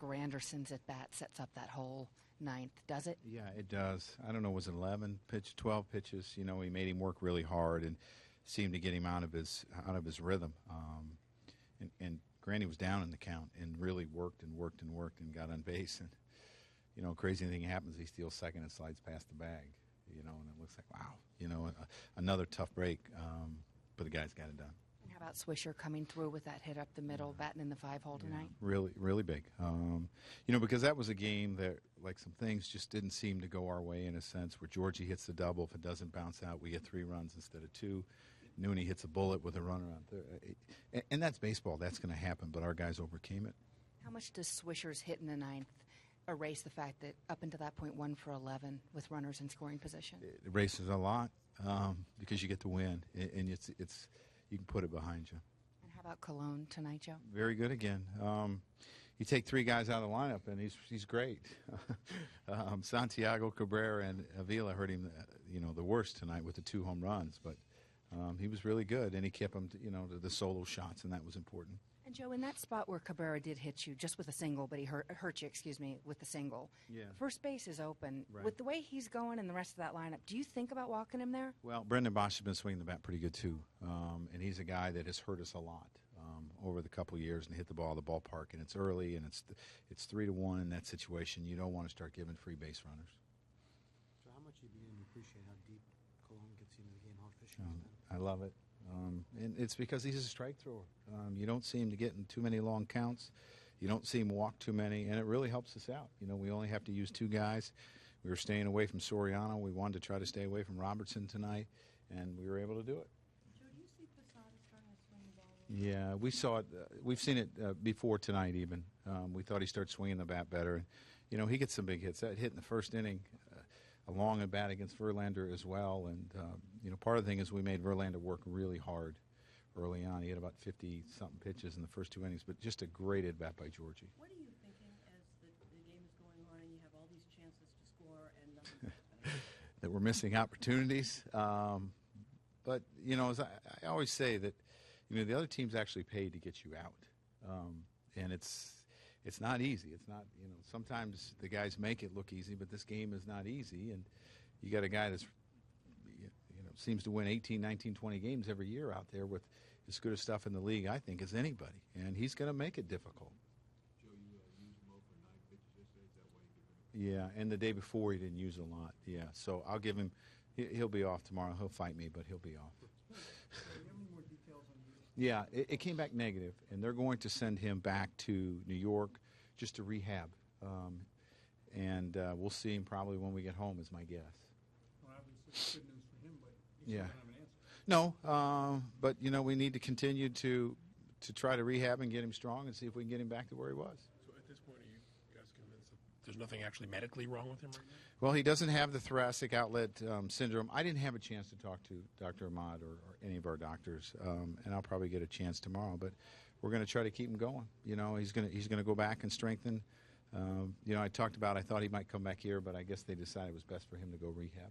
Granderson's at bat sets up that whole ninth, does it? Yeah, it does. I don't know, was it 12 pitches? You know, he made him work really hard and seemed to get him out of his rhythm. And Grandy was down in the count and really worked and got on base. And, you know, crazy thing happens. He steals second and slides past the bag, you know, and it looks like, wow, you know, another tough break. But the guy's got it done. And how about Swisher coming through with that hit up the middle, batting in the 5-hole tonight? Really, really big. You know, because that was a game that, like, some things just didn't seem to go our way in a sense, where Georgie hits the double. If it doesn't bounce out, we get 3 runs instead of 2. Nooney hits a bullet with a runner on third. And that's baseball. That's going to happen, but our guys overcame it. How much does Swisher's hit in the ninth erase the fact that up until that point, 1 for 11 with runners in scoring position? It erases a lot because you get the win, and it's you can put it behind you. And how about Colon tonight, Joe? Very good again. You take 3 guys out of the lineup, and he's great. Santiago, Cabrera, and Avila hurt him, you know, the worst tonight with the 2 home runs, but he was really good, and he kept him, you know, to the solo shots, and that was important. And, Joe, in that spot where Cabrera did hit you just with a single, but he hurt you, with the single, yeah. First base is open. Right. With the way he's going and the rest of that lineup, do you think about walking him there? Well, Brendan Bosch has been swinging the bat pretty good, too, and he's a guy that has hurt us a lot over the couple of years and hit the ball at the ballpark, and it's early, and it's 3-1 in that situation. You don't want to start giving free base runners. So how much you begin to appreciate how deep Colon gets into the game, how efficient he's been? I love it. And it's because he's a strike thrower. You don't see him to get in too many long counts. You don't see him walk too many, and it really helps us out. You know, we only have to use 2 guys. We were staying away from Soriano. We wanted to try to stay away from Robertson tonight, and we were able to do it. Joe, do you see Posada starting to swing the ball? Yeah, we saw it. We've seen it before tonight even. We thought he started swinging the bat better. And, you know, he gets some big hits. That hit in the first inning, a long at bat against Verlander as well. And, you know, part of the thing is we made Verlander work really hard early on. He had about 50-something pitches in the first 2 innings, but just a great at bat by Georgie. What are you thinking as the game is going on and you have all these chances to score and nothing's happening? That we're missing opportunities. But, you know, as I always say that, you know, the other team's actually paid to get you out. And it's not easy. It's not, you know, sometimes the guys make it look easy, but this game is not easy. And you got a guy that's, you know, seems to win 18, 19, 20 games every year out there with as good a stuff in the league, I think, as anybody. And he's going to make it difficult. Joe, you used him over 9 pitches yesterday. Is that why you gave him? Yeah, and the day before he didn't use a lot. Yeah, so I'll give him, he'll be off tomorrow. He'll fight me, but he'll be off. Do you have any more details on you? Yeah, it came back negative, and they're going to send him back to New York just to rehab. And we'll see him probably when we get home, is my guess. Well, obviously, it's good news for him, but he's Yeah. still going to have an answer. No, but, you know, we need to continue to try to rehab and get him strong and see if we can get him back to where he was. So at this point, are you guys convinced that there's nothing actually medically wrong with him right now? Well, he doesn't have the thoracic outlet syndrome. I didn't have a chance to talk to Dr. Ahmad or any of our doctors, and I'll probably get a chance tomorrow. But we're going to try to keep him going. You know, he's going to go back and strengthen. You know, I thought he might come back here, but I guess they decided it was best for him to go rehab.